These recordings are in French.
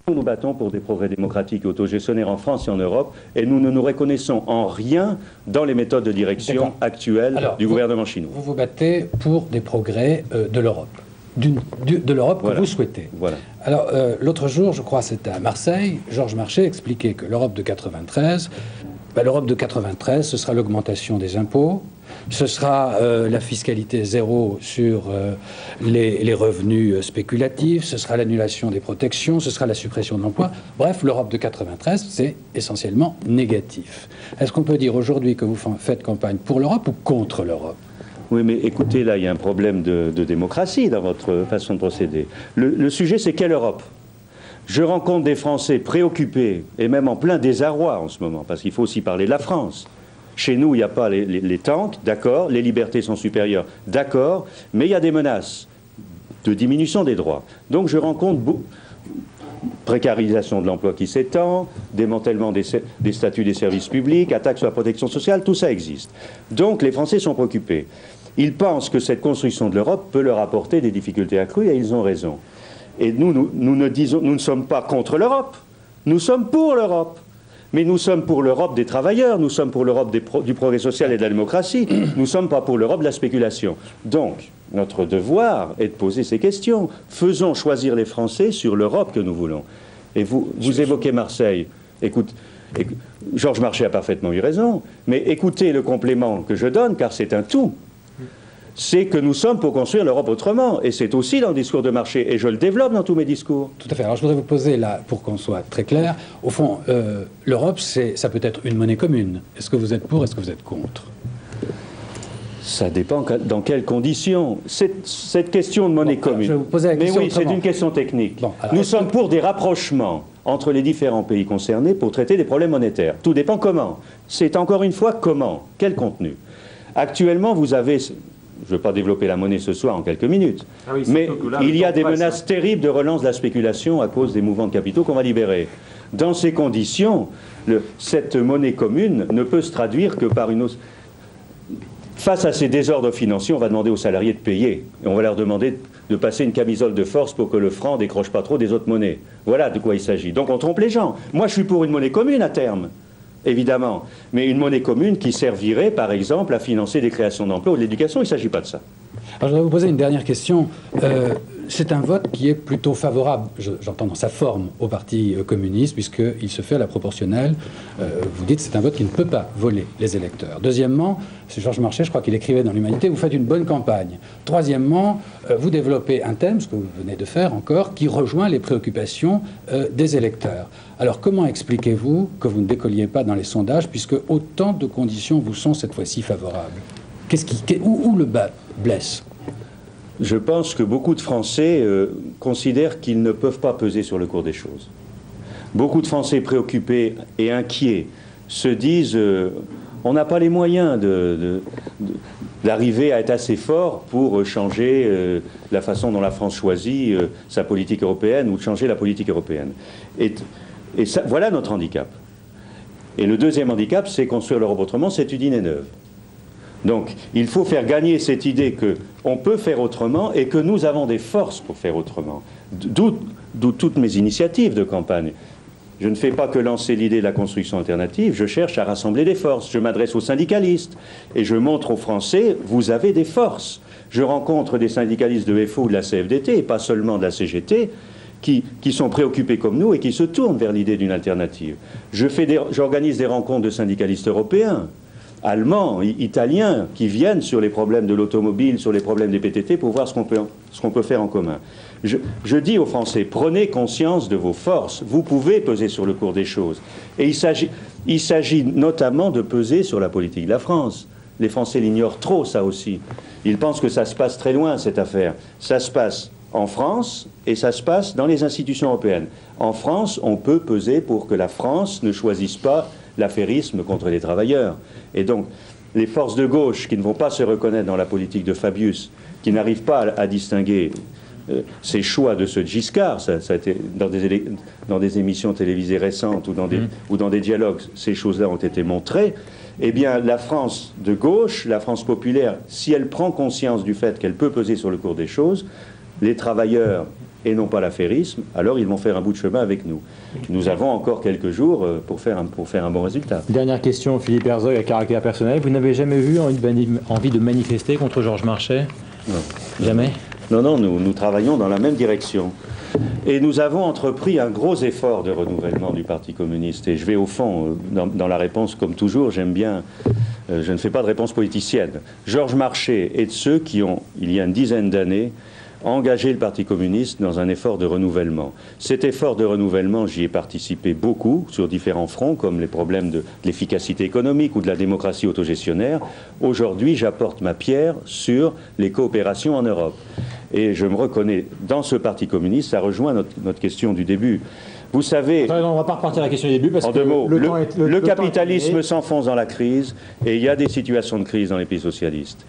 Nous nous battons pour des progrès démocratiques et autogestionnaires en France et en Europe, et nous ne nous reconnaissons en rien dans les méthodes de direction actuelles du gouvernement chinois. Vous vous battez pour des progrès de l'Europe, de l'Europe que vous souhaitez. Voilà. Alors, l'autre jour, je crois c'était à Marseille, Georges Marchais expliquait que l'Europe de 93, l'Europe de 93, ce sera l'augmentation des impôts, ce sera la fiscalité zéro sur les revenus spéculatifs, ce sera l'annulation des protections, ce sera la suppression de l'emploi. Bref, l'Europe de 93, c'est essentiellement négatif. Est-ce qu'on peut dire aujourd'hui que vous faites campagne pour l'Europe ou contre l'Europe ? Oui, mais écoutez, là, il y a un problème de démocratie dans votre façon de procéder. Le sujet, c'est quelle Europe ? Je rencontre des Français préoccupés et même en plein désarroi en ce moment, parce qu'il faut aussi parler de la France. Chez nous, il n'y a pas les tanks, d'accord, les libertés sont supérieures, d'accord, mais il y a des menaces de diminution des droits. Donc je rencontre précarisation de l'emploi qui s'étend, démantèlement des statuts des services publics, attaques sur la protection sociale, tout ça existe. Donc les Français sont préoccupés. Ils pensent que cette construction de l'Europe peut leur apporter des difficultés accrues et ils ont raison. Et nous ne sommes pas contre l'Europe, nous sommes pour l'Europe. Mais nous sommes pour l'Europe des travailleurs, nous sommes pour l'Europe du progrès social et de la démocratie, nous ne sommes pas pour l'Europe de la spéculation. Donc, notre devoir est de poser ces questions. Faisons choisir les Français sur l'Europe que nous voulons. Et vous évoquez Marseille. Écoute, Georges Marchais a parfaitement eu raison, mais écoutez le complément que je donne, car c'est un tout. C'est que nous sommes pour construire l'Europe autrement. Et c'est aussi dans le discours de Marchais. Et je le développe dans tous mes discours. Tout à fait. Alors je voudrais vous poser là, pour qu'on soit très clair, au fond, l'Europe, ça peut être une monnaie commune. Est-ce que vous êtes pour, est-ce que vous êtes contre ? Ça dépend dans quelles conditions. Cette question de monnaie commune. Je vais vous poser la question mais oui, autrement. C'est une question technique. Bon, alors, nous sommes pour des rapprochements entre les différents pays concernés pour traiter des problèmes monétaires. Tout dépend comment. C'est encore une fois comment. Quel contenu. Actuellement, vous avez... Je ne veux pas développer la monnaie ce soir en quelques minutes. Ah oui, mais là, il y a des menaces terribles de relance de la spéculation à cause des mouvements de capitaux qu'on va libérer. Dans ces conditions, cette monnaie commune ne peut se traduire que par une... Face à ces désordres financiers, on va demander aux salariés de payer. Et on va leur demander de passer une camisole de force pour que le franc ne décroche pas trop des autres monnaies. Voilà de quoi il s'agit. Donc on trompe les gens. Moi, je suis pour une monnaie commune à terme. Évidemment, mais une monnaie commune qui servirait, par exemple, à financer des créations d'emplois ou de l'éducation, il ne s'agit pas de ça. Alors, je voudrais vous poser une dernière question. C'est un vote qui est plutôt favorable, j'entends dans sa forme, au Parti communiste, puisqu'il se fait à la proportionnelle. Vous dites que c'est un vote qui ne peut pas voler les électeurs. Deuxièmement, c'est Georges Marchais, je crois qu'il écrivait dans l'Humanité, vous faites une bonne campagne. Troisièmement, vous développez un thème, ce que vous venez de faire encore, qui rejoint les préoccupations des électeurs. Alors comment expliquez-vous que vous ne décolliez pas dans les sondages, puisque autant de conditions vous sont cette fois-ci favorables ? Où le bas blesse ? Je pense que beaucoup de Français considèrent qu'ils ne peuvent pas peser sur le cours des choses. Beaucoup de Français préoccupés et inquiets se disent on n'a pas les moyens d'arriver à être assez fort pour changer la façon dont la France choisit sa politique européenne ou de changer la politique européenne. Et ça, voilà notre handicap. Et le deuxième handicap, c'est construire l'Europe autrement, c'est une idée neuve. Donc, il faut faire gagner cette idée qu'on peut faire autrement et que nous avons des forces pour faire autrement. D'où toutes mes initiatives de campagne. Je ne fais pas que lancer l'idée de la construction alternative, je cherche à rassembler des forces. Je m'adresse aux syndicalistes et je montre aux Français, vous avez des forces. Je rencontre des syndicalistes de FO ou de la CFDT, et pas seulement de la CGT, qui sont préoccupés comme nous et qui se tournent vers l'idée d'une alternative. J'organise des rencontres de syndicalistes européens, allemands, italiens, qui viennent sur les problèmes de l'automobile, sur les problèmes des PTT, pour voir ce qu'on peut faire en commun. Je dis aux Français, prenez conscience de vos forces, vous pouvez peser sur le cours des choses. Et il s'agit notamment de peser sur la politique de la France. Les Français l'ignorent trop, ça aussi. Ils pensent que ça se passe très loin, cette affaire. Ça se passe en France et ça se passe dans les institutions européennes. En France, on peut peser pour que la France ne choisisse pas l'affairisme contre les travailleurs. Et donc, les forces de gauche qui ne vont pas se reconnaître dans la politique de Fabius, qui n'arrivent pas à distinguer ces choix de ceux de Giscard, ça a été dans des émissions télévisées récentes ou dans des dialogues, ces choses-là ont été montrées. Eh bien, la France de gauche, la France populaire, si elle prend conscience du fait qu'elle peut peser sur le cours des choses, les travailleurs et non pas l'affairisme, alors ils vont faire un bout de chemin avec nous. Nous avons encore quelques jours pour faire un bon résultat. Dernière question, Philippe Herzog, à caractère personnel. Vous n'avez jamais eu envie de manifester contre Georges Marchais? Non. Jamais? Non, nous travaillons dans la même direction. Et nous avons entrepris un gros effort de renouvellement du Parti communiste. Et je vais au fond, dans la réponse, comme toujours, j'aime bien... je ne fais pas de réponse politicienne. Georges Marchais est de ceux qui ont, il y a une dizaine d'années, engagé le Parti communiste dans un effort de renouvellement. Cet effort de renouvellement, j'y ai participé beaucoup, sur différents fronts, comme les problèmes de l'efficacité économique ou de la démocratie autogestionnaire. Aujourd'hui, j'apporte ma pierre sur les coopérations en Europe. Et je me reconnais dans ce Parti communiste, ça rejoint notre question du début. Vous savez... Attendez, on ne va pas repartir à la question du début, parce en que deux mots, le temps capitalisme est s'enfonce dans la crise, et il y a des situations de crise dans les pays socialistes.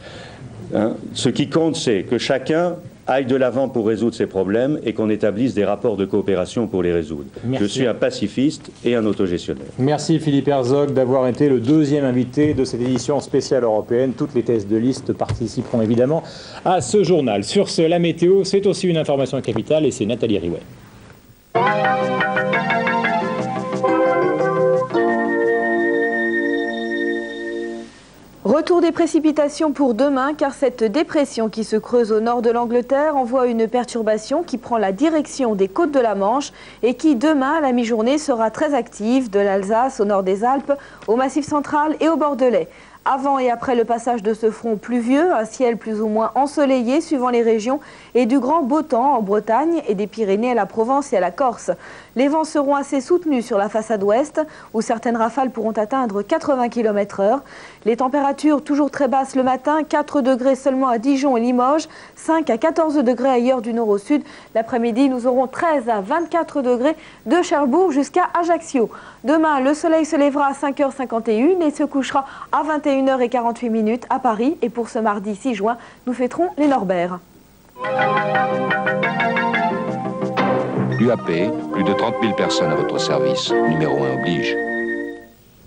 Hein? Ce qui compte, c'est que chacun aille de l'avant pour résoudre ces problèmes et qu'on établisse des rapports de coopération pour les résoudre. Merci. Je suis un pacifiste et un autogestionnaire. Merci Philippe Herzog d'avoir été le deuxième invité de cette édition spéciale européenne. Toutes les têtes de liste participeront évidemment à ce journal. Sur ce, la météo, c'est aussi une information capitale et c'est Nathalie Riouet. Retour des précipitations pour demain, car cette dépression qui se creuse au nord de l'Angleterre envoie une perturbation qui prend la direction des côtes de la Manche et qui, demain, à la mi-journée, sera très active de l'Alsace au nord des Alpes, au Massif central et au Bordelais. Avant et après le passage de ce front pluvieux, un ciel plus ou moins ensoleillé suivant les régions et du grand beau temps en Bretagne et des Pyrénées à la Provence et à la Corse. Les vents seront assez soutenus sur la façade ouest où certaines rafales pourront atteindre 80 km/h. Les températures toujours très basses le matin, 4 degrés seulement à Dijon et Limoges, 5 à 14 degrés ailleurs du nord au sud. L'après-midi, nous aurons 13 à 24 degrés de Cherbourg jusqu'à Ajaccio. Demain, le soleil se lèvera à 5h51 et se couchera à 21h48 à Paris. Et pour ce mardi 6 juin, nous fêterons les Norbert. L'UAP, plus de 30 000 personnes à votre service. Numéro 1 oblige.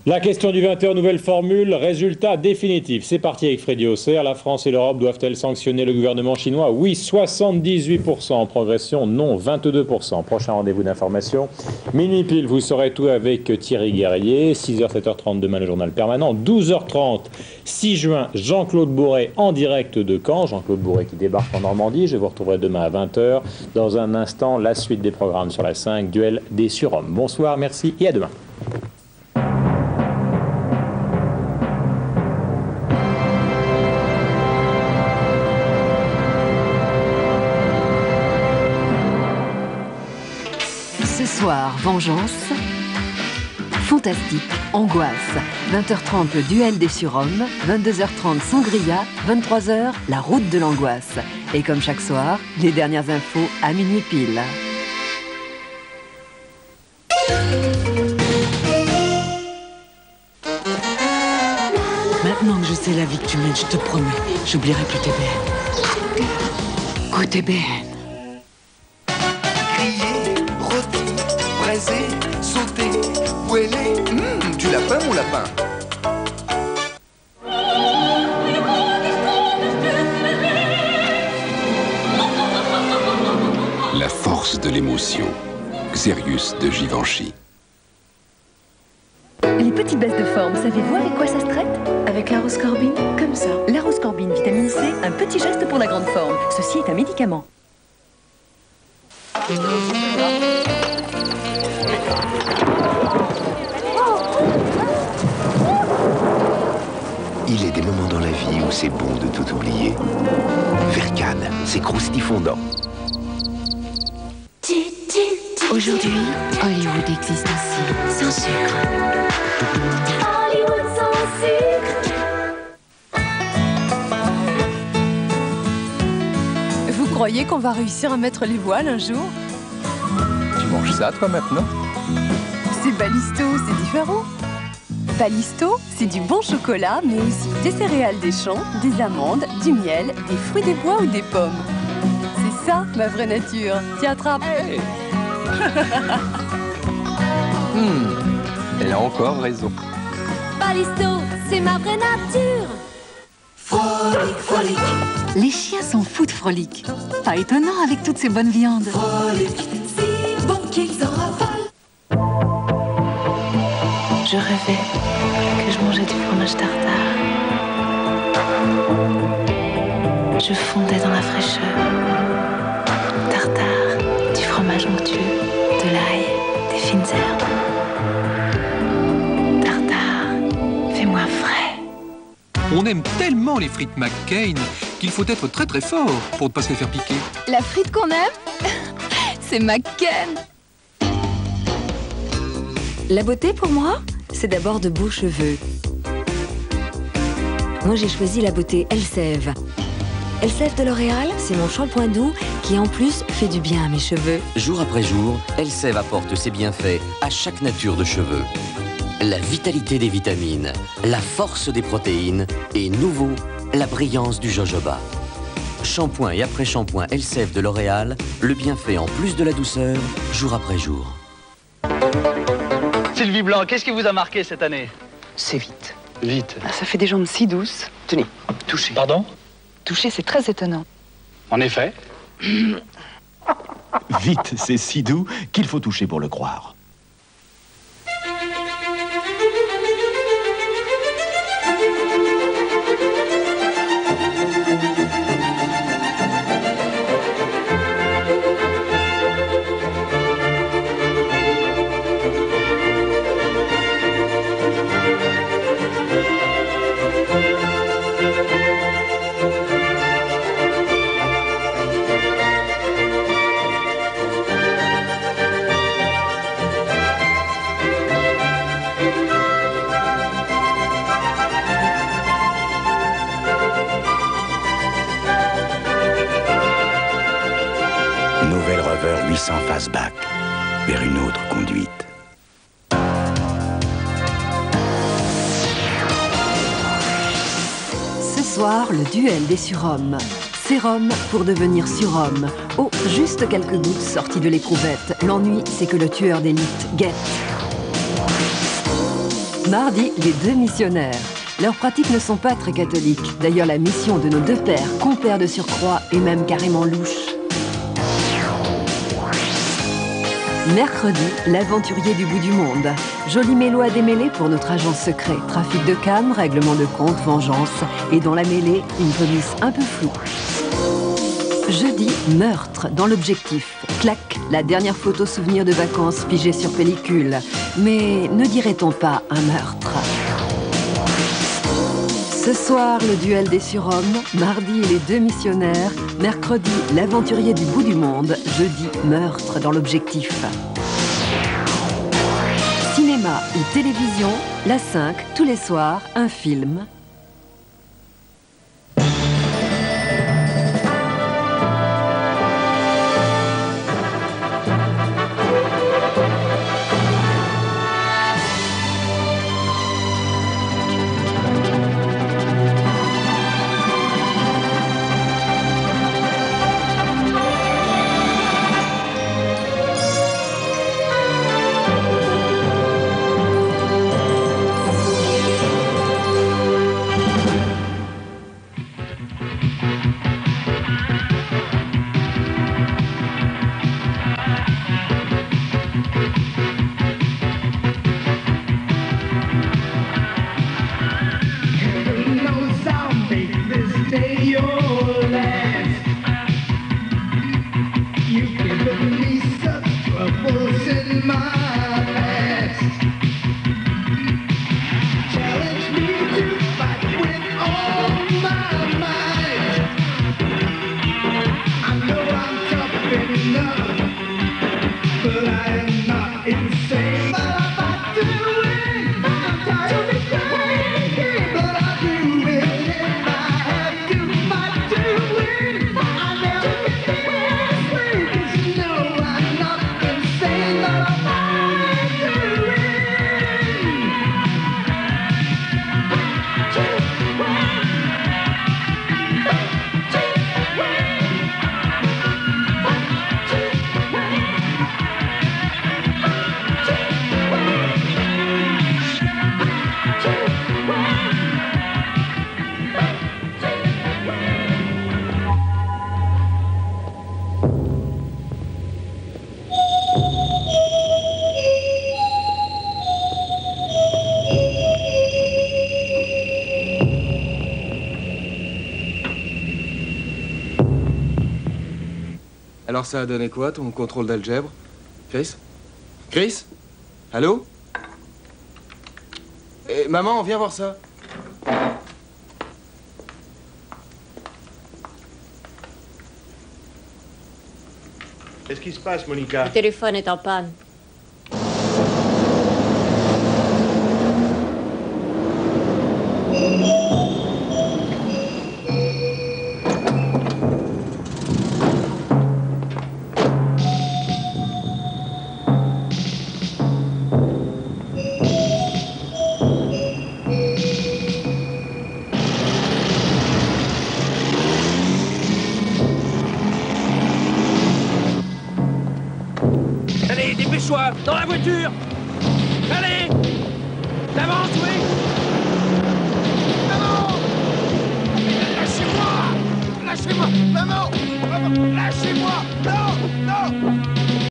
La question du 20h, nouvelle formule, résultat définitif. C'est parti avec Freddy Hausser. La France et l'Europe doivent-elles sanctionner le gouvernement chinois? Oui, 78% en progression, non, 22%. Prochain rendez-vous d'information. Minuit pile, vous saurez tout avec Thierry Guerrier. 6h, 7h30 demain, le journal permanent. 12h30, 6 juin, Jean-Claude Bourret en direct de Caen. Jean-Claude Bourret qui débarque en Normandie. Je vous retrouverai demain à 20h. Dans un instant, la suite des programmes sur la 5, duel des surhommes. Bonsoir, merci et à demain. Ce soir, vengeance, fantastique, angoisse. 20h30, le duel des surhommes. 22h30, sangria. 23h, la route de l'angoisse. Et comme chaque soir, les dernières infos à minuit pile. Maintenant que je sais la vie que tu mènes, je te promets, j'oublierai plus tes BN. Côté BN. Sauter, où elle est du lapin, mon lapin. La force de l'émotion. Xerius de Givenchy. Les petites baisses de forme, savez-vous avec quoi ça se traite? Avec la rose corbine, comme ça. La rose corbine, vitamine C, un petit geste pour la grande forme. Ceci est un médicament. Il est des moments dans la vie où c'est bon de tout oublier. Vercan, c'est croustifondant. Aujourd'hui, Hollywood existe aussi, sans sucre. Hollywood sans sucre. Vous croyez qu'on va réussir à mettre les voiles un jour? Tu manges ça, toi, maintenant? C'est Balisto, c'est différent. Balisto, c'est du bon chocolat, mais aussi des céréales des champs, des amandes, du miel, des fruits des bois ou des pommes. C'est ça, ma vraie nature. Tiens, attrape. Hey. Elle a encore raison. Balisto, c'est ma vraie nature. Frolic, frolic. Les chiens sont fous de frolic. Pas étonnant avec toutes ces bonnes viandes. Frolic, si bon qu'ils en raffolent. Je rêvais que je mangeais du fromage tartare. Je fondais dans la fraîcheur. Tartare, du fromage onctueux, de l'ail, des fines herbes. Tartare, fais-moi frais. On aime tellement les frites McCain qu'il faut être très très fort pour ne pas se les faire piquer. La frite qu'on aime, c'est McCain. La beauté pour moi, c'est d'abord de beaux cheveux. Moi j'ai choisi la beauté Elseve. Elseve de L'Oréal, c'est mon shampoing doux qui en plus fait du bien à mes cheveux. Jour après jour, Elseve apporte ses bienfaits à chaque nature de cheveux. La vitalité des vitamines, la force des protéines et nouveau, la brillance du jojoba. Shampoing et après-shampoing Elseve de L'Oréal, le bienfait en plus de la douceur, jour après jour. Sylvie Blanc, qu'est-ce qui vous a marqué cette année? C'est vite. Vite. Ça fait des jambes si douces. Tenez, touchez. Pardon? Toucher, c'est très étonnant. En effet. Vite, c'est si doux qu'il faut toucher pour le croire. Nouvelle Rover 800 Fastback, vers une autre conduite. Ce soir, le duel des surhommes. Sérum pour devenir surhomme. Oh, juste quelques gouttes sorties de l'éprouvette. L'ennui, c'est que le tueur d'élite guette. Mardi, les deux missionnaires. Leurs pratiques ne sont pas très catholiques. D'ailleurs, la mission de nos deux pères, compères de surcroît, est même carrément louche. Mercredi, l'aventurier du bout du monde. Joli mélo à démêler pour notre agent secret. Trafic de cam, règlement de compte, vengeance. Et dans la mêlée, une police un peu floue. Jeudi, meurtre dans l'objectif. Clac, la dernière photo souvenir de vacances figée sur pellicule. Mais ne dirait-on pas un meurtre? Ce soir, le duel des surhommes. Mardi, les deux missionnaires. Mercredi, l'aventurier du bout du monde. Jeudi, meurtre dans l'objectif. Cinéma ou télévision, la 5, tous les soirs, un film. Alors ça a donné quoi, ton contrôle d'algèbre? Chris? Chris? Allô? Eh, maman, viens voir ça. Qu'est-ce qui se passe, Monica? Le téléphone est en panne. Allez, dépêche-toi, dans la voiture! Allez! T'avances, oui! Maman! Lâchez-moi! Lâchez-moi! Maman! Maman! Lâchez-moi! Non! Non!